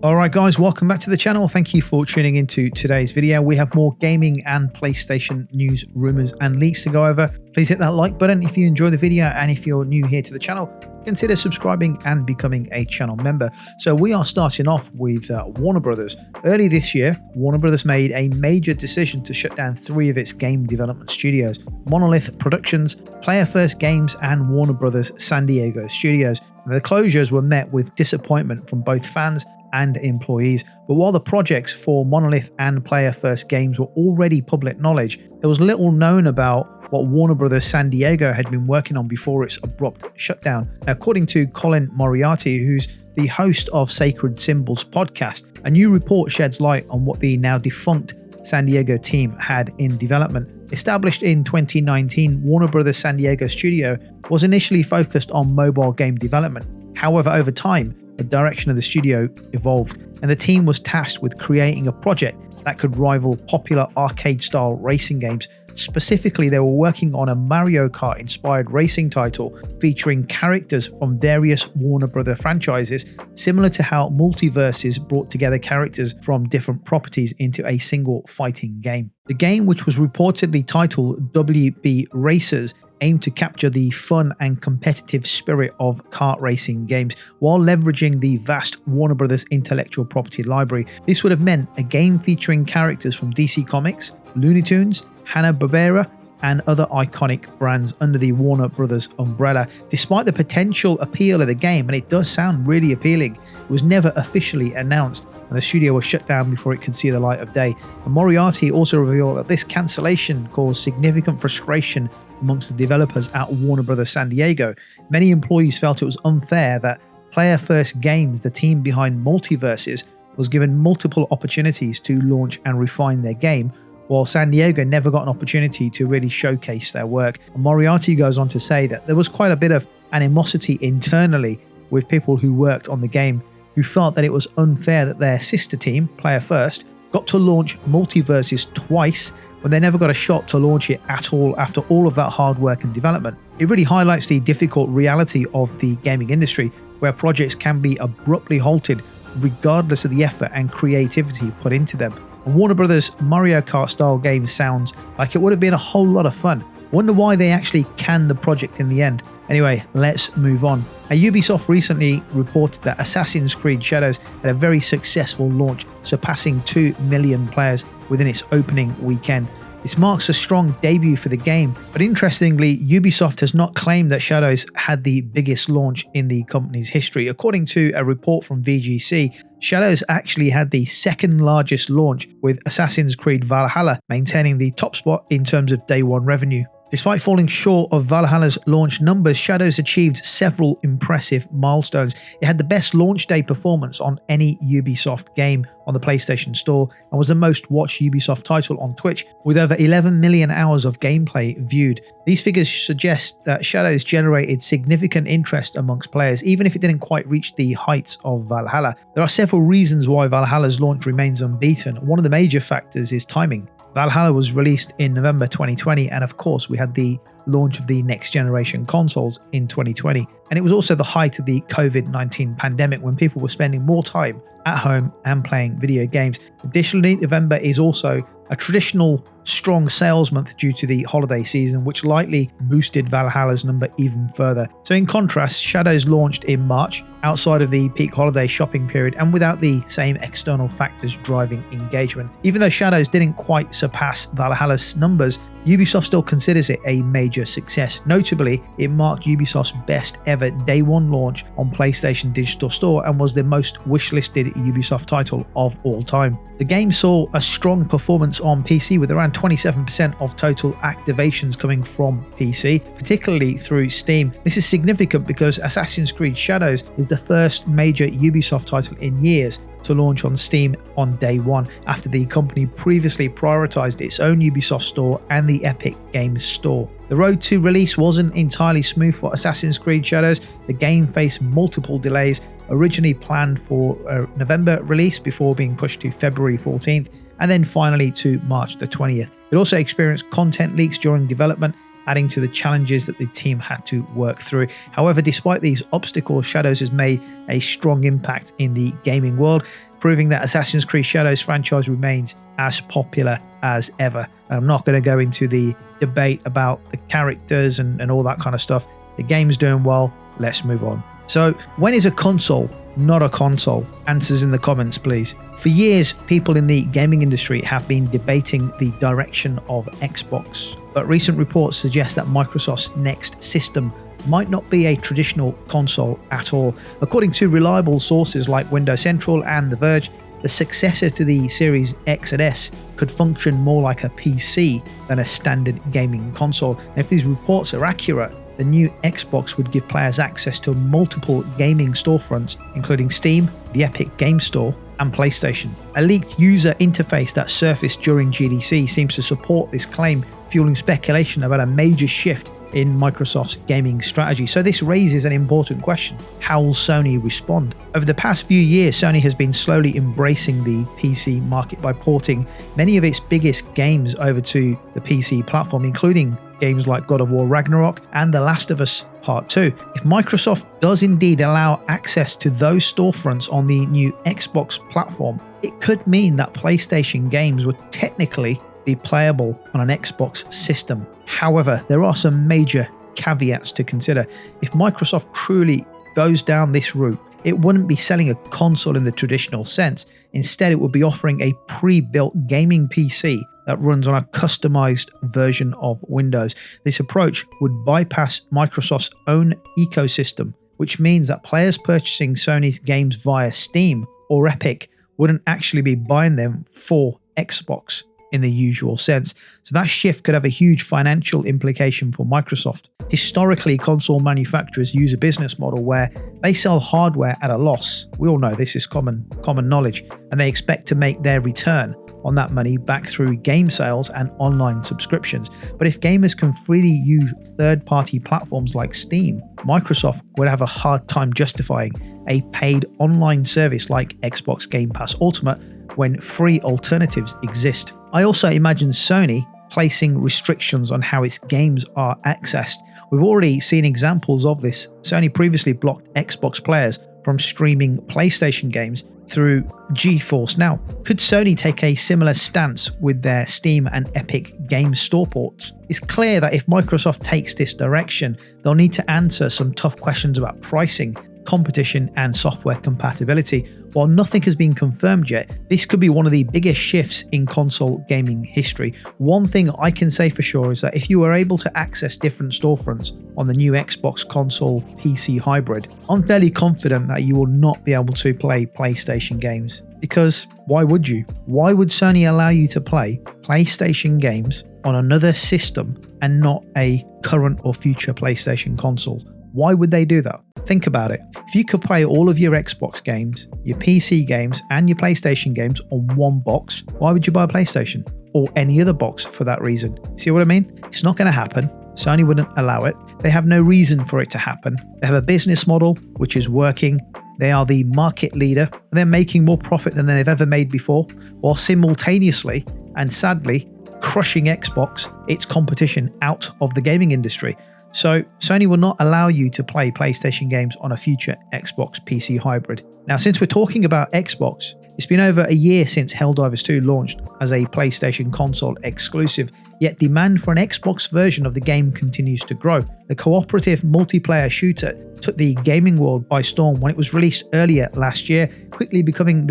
Alright guys, welcome back to the channel. Thank you for tuning into today's video. We have more gaming and PlayStation news, rumours and leaks to go over. Please hit that like button if you enjoy the video, and if you're new here to the channel, consider subscribing and becoming a channel member. So we are starting off with Warner Brothers. Early this year, Warner Brothers made a major decision to shut down 3 of its game development studios: Monolith Productions, Player First Games and Warner Brothers San Diego Studios. The closures were met with disappointment from both fans and employees. But while the projects for Monolith and Player First Games were already public knowledge, there was little known about what Warner Brothers San Diego had been working on before its abrupt shutdown. Now, according to Colin Moriarty, who's the host of Sacred Symbols podcast, a new report sheds light on what the now defunct San Diego team had in development. Established in 2019, Warner Brothers San Diego Studio was initially focused on mobile game development. However, over time, the direction of the studio evolved, and the team was tasked with creating a project that could rival popular arcade-style racing games. Specifically, they were working on a Mario Kart-inspired racing title featuring characters from various Warner Brothers franchises, similar to how Multiverses brought together characters from different properties into a single fighting game. The game, which was reportedly titled WB Racers, aimed to capture the fun and competitive spirit of kart racing games while leveraging the vast Warner Brothers intellectual property library. This would have meant a game featuring characters from DC Comics, Looney Tunes, Hanna-Barbera, and other iconic brands under the Warner Brothers umbrella. Despite the potential appeal of the game, and it does sound really appealing, it was never officially announced, and the studio was shut down before it could see the light of day. And Moriarty also revealed that this cancellation caused significant frustration amongst the developers at Warner Brothers San Diego. Many employees felt it was unfair that Player First Games, the team behind Multiverses, was given multiple opportunities to launch and refine their game, while San Diego never got an opportunity to really showcase their work. And Moriarty goes on to say that there was quite a bit of animosity internally with people who worked on the game, who felt that it was unfair that their sister team, Player First, got to launch Multiverses twice when they never got a shot to launch it at all after all of that hard work and development. It really highlights the difficult reality of the gaming industry, where projects can be abruptly halted regardless of the effort and creativity put into them. And Warner Brothers' Mario Kart-style game sounds like it would have been a whole lot of fun. Wonder why they actually canned the project in the end. Anyway, let's move on. Ubisoft recently reported that Assassin's Creed Shadows had a very successful launch, surpassing 2 million players within its opening weekend. This marks a strong debut for the game, but interestingly, Ubisoft has not claimed that Shadows had the biggest launch in the company's history. According to a report from VGC, Shadows actually had the second largest launch, with Assassin's Creed Valhalla maintaining the top spot in terms of day one revenue. Despite falling short of Valhalla's launch numbers, Shadows achieved several impressive milestones. It had the best launch day performance on any Ubisoft game on the PlayStation Store, and was the most watched Ubisoft title on Twitch, with over 11 million hours of gameplay viewed. These figures suggest that Shadows generated significant interest amongst players, even if it didn't quite reach the heights of Valhalla. There are several reasons why Valhalla's launch remains unbeaten. One of the major factors is timing. Valhalla was released in November 2020, and of course we had the launch of the next generation consoles in 2020. And it was also the height of the COVID-19 pandemic, when people were spending more time at home and playing video games. Additionally, November is also a traditional strong sales month due to the holiday season, which likely boosted Valhalla's number even further. So in contrast, Shadows launched in March, outside of the peak holiday shopping period, and without the same external factors driving engagement. Even though Shadows didn't quite surpass Valhalla's numbers, Ubisoft still considers it a major success. Notably, it marked Ubisoft's best ever day one launch on PlayStation Digital Store, and was the most wishlisted Ubisoft title of all time. The game saw a strong performance on PC, with around 27% of total activations coming from PC, particularly through Steam. This is significant because Assassin's Creed Shadows is the first major Ubisoft title in years to launch on Steam on day one, after the company previously prioritized its own Ubisoft store and the Epic Games store. The road to release wasn't entirely smooth for Assassin's Creed Shadows. The game faced multiple delays, originally planned for a November release before being pushed to February 14th, and then finally to March the 20th. It also experienced content leaks during development, adding to the challenges that the team had to work through. However, despite these obstacles, Shadows has made a strong impact in the gaming world, proving that Assassin's Creed Shadows franchise remains as popular as ever. And I'm not going to go into the debate about the characters and all that kind of stuff. The game's doing well. Let's move on. So, when is a console not a console? Answers in the comments, please. For years, people in the gaming industry have been debating the direction of Xbox, but recent reports suggest that Microsoft's next system might not be a traditional console at all. According to reliable sources like Windows Central and The Verge, the successor to the Series X and S could function more like a PC than a standard gaming console. And if these reports are accurate, the new Xbox would give players access to multiple gaming storefronts, including Steam, the Epic Game Store, and PlayStation. A leaked user interface that surfaced during GDC seems to support this claim, fueling speculation about a major shift in Microsoft's gaming strategy. So this raises an important question. How will Sony respond? Over the past few years, Sony has been slowly embracing the PC market by porting many of its biggest games over to the PC platform, including games like God of War Ragnarok and The Last of Us Part 2. If Microsoft does indeed allow access to those storefronts on the new Xbox platform, it could mean that PlayStation games would technically be playable on an Xbox system. However, there are some major caveats to consider. If Microsoft truly goes down this route, it wouldn't be selling a console in the traditional sense. Instead, it would be offering a pre-built gaming PC that runs on a customized version of Windows. This approach would bypass Microsoft's own ecosystem, which means that players purchasing Sony's games via Steam or Epic wouldn't actually be buying them for Xbox in the usual sense. So that shift could have a huge financial implication for Microsoft. Historically, console manufacturers use a business model where they sell hardware at a loss. We all know this is common knowledge, and they expect to make their return on that money back through game sales and online subscriptions. But if gamers can freely use third-party platforms like Steam, Microsoft would have a hard time justifying a paid online service like Xbox Game Pass Ultimate when free alternatives exist. I also imagine Sony placing restrictions on how its games are accessed. We've already seen examples of this. Sony previously blocked Xbox players from streaming PlayStation games through GeForce Now. Could Sony take a similar stance with their Steam and Epic Games Store ports? It's clear that if Microsoft takes this direction, they'll need to answer some tough questions about pricing, competition, and software compatibility. While nothing has been confirmed yet, this could be one of the biggest shifts in console gaming history. One thing I can say for sure is that if you are able to access different storefronts on the new Xbox console PC hybrid, I'm fairly confident that you will not be able to play PlayStation games. Because why would you? Why would Sony allow you to play PlayStation games on another system and not a current or future PlayStation console? Why would they do that? Think about it. If you could play all of your Xbox games, your PC games, and your PlayStation games on one box, why would you buy a PlayStation? Or any other box for that reason? See what I mean? It's not going to happen. Sony wouldn't allow it. They have no reason for it to happen. They have a business model which is working. They are the market leader. And they're making more profit than they've ever made before, while simultaneously and sadly crushing Xbox, its competition, out of the gaming industry. So Sony will not allow you to play PlayStation games on a future Xbox PC hybrid. Now, since we're talking about Xbox, it's been over a year since Helldivers 2 launched as a PlayStation console exclusive, yet demand for an Xbox version of the game continues to grow. The cooperative multiplayer shooter took the gaming world by storm when it was released earlier last year, quickly becoming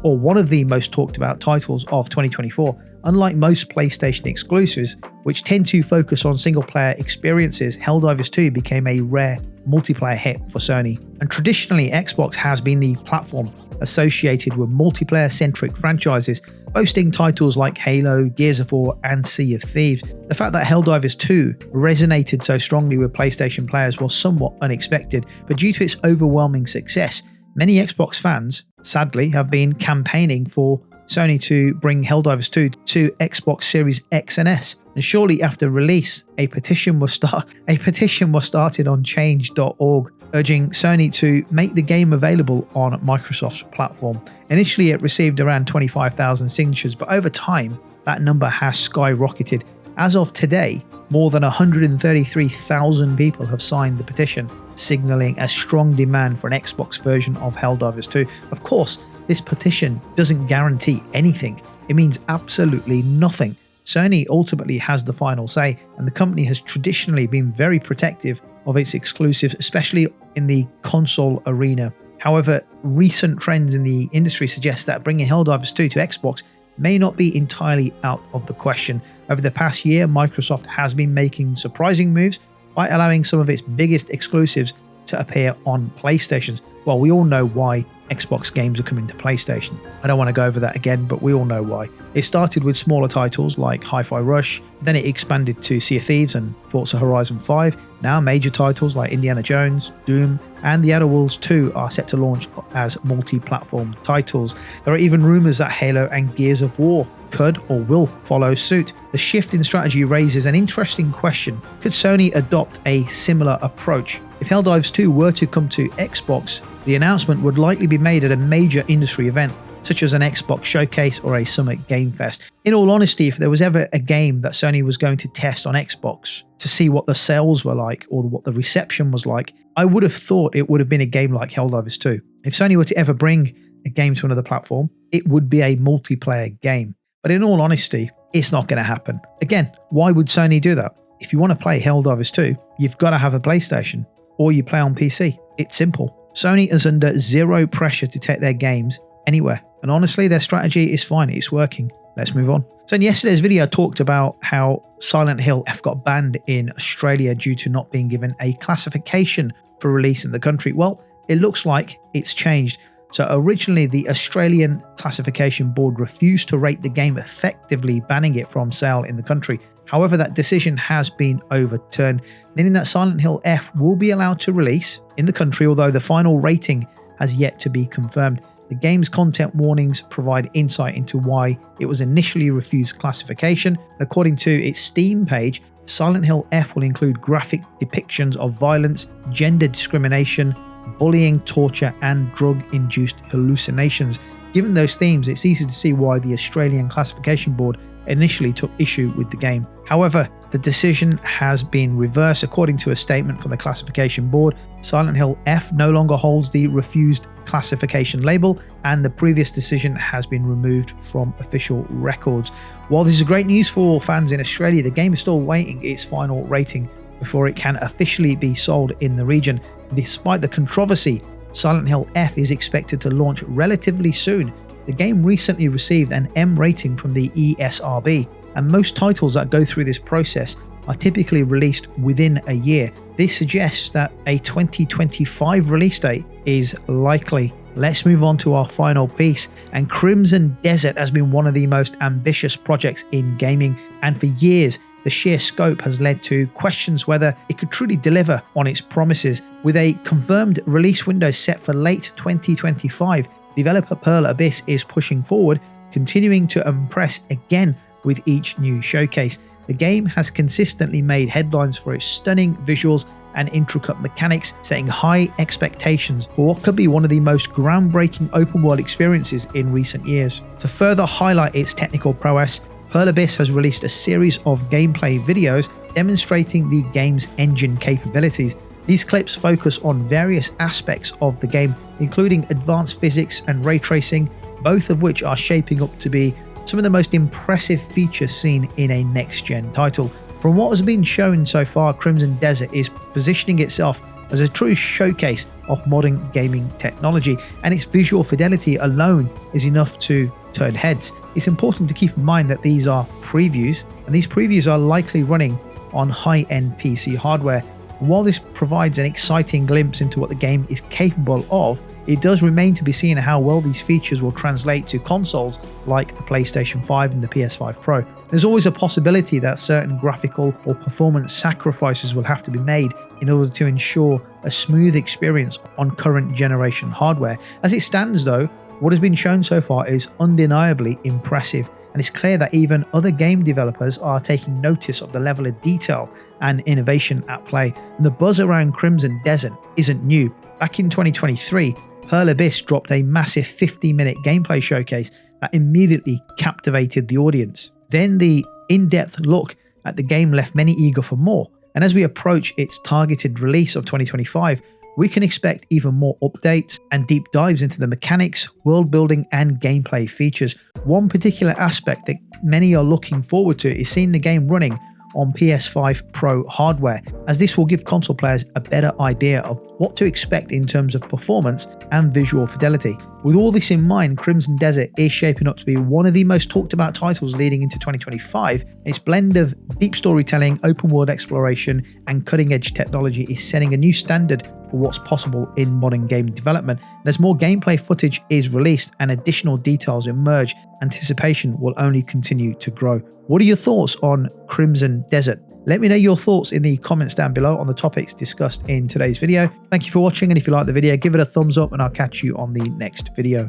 one of the most talked about titles of 2024. Unlike most PlayStation exclusives, which tend to focus on single-player experiences, Helldivers 2 became a rare multiplayer hit for Sony. And traditionally, Xbox has been the platform associated with multiplayer-centric franchises, boasting titles like Halo, Gears of War, and Sea of Thieves. The fact that Helldivers 2 resonated so strongly with PlayStation players was somewhat unexpected, but due to its overwhelming success, many Xbox fans, sadly, have been campaigning for Sony to bring Helldivers 2 to Xbox Series X and S. And shortly after release, a petition was started on change.org urging Sony to make the game available on Microsoft's platform. Initially, it received around 25,000 signatures, but over time, that number has skyrocketed, As of today, more than 133,000 people have signed the petition, signaling a strong demand for an Xbox version of Helldivers 2. Of course, this petition doesn't guarantee anything. It means absolutely nothing. Sony ultimately has the final say, and the company has traditionally been very protective of its exclusives, especially in the console arena. However, recent trends in the industry suggest that bringing Helldivers 2 to Xbox may not be entirely out of the question. Over the past year, Microsoft has been making surprising moves by allowing some of its biggest exclusives to appear on PlayStations. Well, we all know why Xbox games are coming to PlayStation. I don't want to go over that again, but we all know why. It started with smaller titles like Hi-Fi Rush, then it expanded to Sea of Thieves and Forza Horizon 5. Now major titles like Indiana Jones, Doom, and The Outer Worlds 2 are set to launch as multi-platform titles. There are even rumours that Halo and Gears of War could or will follow suit. The shift in strategy raises an interesting question. Could Sony adopt a similar approach? If Helldivers 2 were to come to Xbox, the announcement would likely be made at a major industry event, such as an Xbox showcase or a Summit Game Fest. In all honesty, if there was ever a game that Sony was going to test on Xbox to see what the sales were like or what the reception was like, I would have thought it would have been a game like Helldivers 2. If Sony were to ever bring a game to another platform, it would be a multiplayer game. But in all honesty, it's not going to happen. Again, why would Sony do that? If you want to play Helldivers 2, you've got to have a PlayStation, or you play on PC. It's simple. Sony is under zero pressure to take their games anywhere. And honestly, their strategy is fine. It's working. Let's move on. So in yesterday's video, I talked about how Silent Hill F got banned in Australia due to not being given a classification for release in the country. Well, it looks like it's changed. So originally, the Australian Classification Board refused to rate the game, effectively banning it from sale in the country. However, that decision has been overturned, meaning that Silent Hill F will be allowed to release in the country, although the final rating has yet to be confirmed. The game's content warnings provide insight into why it was initially refused classification. According to its Steam page, Silent Hill F will include graphic depictions of violence, gender discrimination, bullying, torture, and drug-induced hallucinations. Given those themes, it's easy to see why the Australian Classification Board initially took issue with the game. However, the decision has been reversed. According to a statement from the Classification Board, Silent Hill F no longer holds the refused classification label, and the previous decision has been removed from official records. While this is great news for fans in Australia, the game is still waiting its final rating before it can officially be sold in the region. Despite the controversy, Silent Hill F is expected to launch relatively soon. The game recently received an M rating from the ESRB, and most titles that go through this process are typically released within a year. This suggests that a 2025 release date is likely. Let's move on to our final piece, and Crimson Desert has been one of the most ambitious projects in gaming, and for years the sheer scope has led to questions whether it could truly deliver on its promises. With a confirmed release window set for late 2025, developer Pearl Abyss is pushing forward, continuing to impress again with each new showcase. The game has consistently made headlines for its stunning visuals and intricate mechanics, setting high expectations for what could be one of the most groundbreaking open world experiences in recent years. To further highlight its technical prowess, Pearl Abyss has released a series of gameplay videos demonstrating the game's engine capabilities. These clips focus on various aspects of the game, including advanced physics and ray tracing, both of which are shaping up to be some of the most impressive features seen in a next-gen title. From what has been shown so far, Crimson Desert is positioning itself as a true showcase of modern gaming technology, and its visual fidelity alone is enough to turn heads. It's important to keep in mind that these are previews, and these previews are likely running on high-end PC hardware. And while this provides an exciting glimpse into what the game is capable of, it does remain to be seen how well these features will translate to consoles like the PlayStation 5 and the PS5 Pro. There's always a possibility that certain graphical or performance sacrifices will have to be made in order to ensure a smooth experience on current generation hardware. As it stands though, what has been shown so far is undeniably impressive, and it's clear that even other game developers are taking notice of the level of detail and innovation at play. And the buzz around Crimson Desert isn't new. Back in 2023, Pearl Abyss dropped a massive 50-minute gameplay showcase that immediately captivated the audience. Then the in-depth look the game left many eager for more. And as we approach its targeted release of 2025, we can expect even more updates and deep dives into the mechanics, world building, and gameplay features. One particular aspect that many are looking forward to is seeing the game running on PS5 Pro hardware, as this will give console players a better idea of what to expect in terms of performance and visual fidelity. With all this in mind, Crimson Desert is shaping up to be one of the most talked about titles leading into 2025. Its blend of deep storytelling, open world exploration, and cutting edge technology is setting a new standard for what's possible in modern game development. And as more gameplay footage is released and additional details emerge, anticipation will only continue to grow. What are your thoughts on Crimson Desert? Let me know your thoughts in the comments down below on the topics discussed in today's video. Thank you for watching, and if you like the video, give it a thumbs up and I'll catch you on the next video.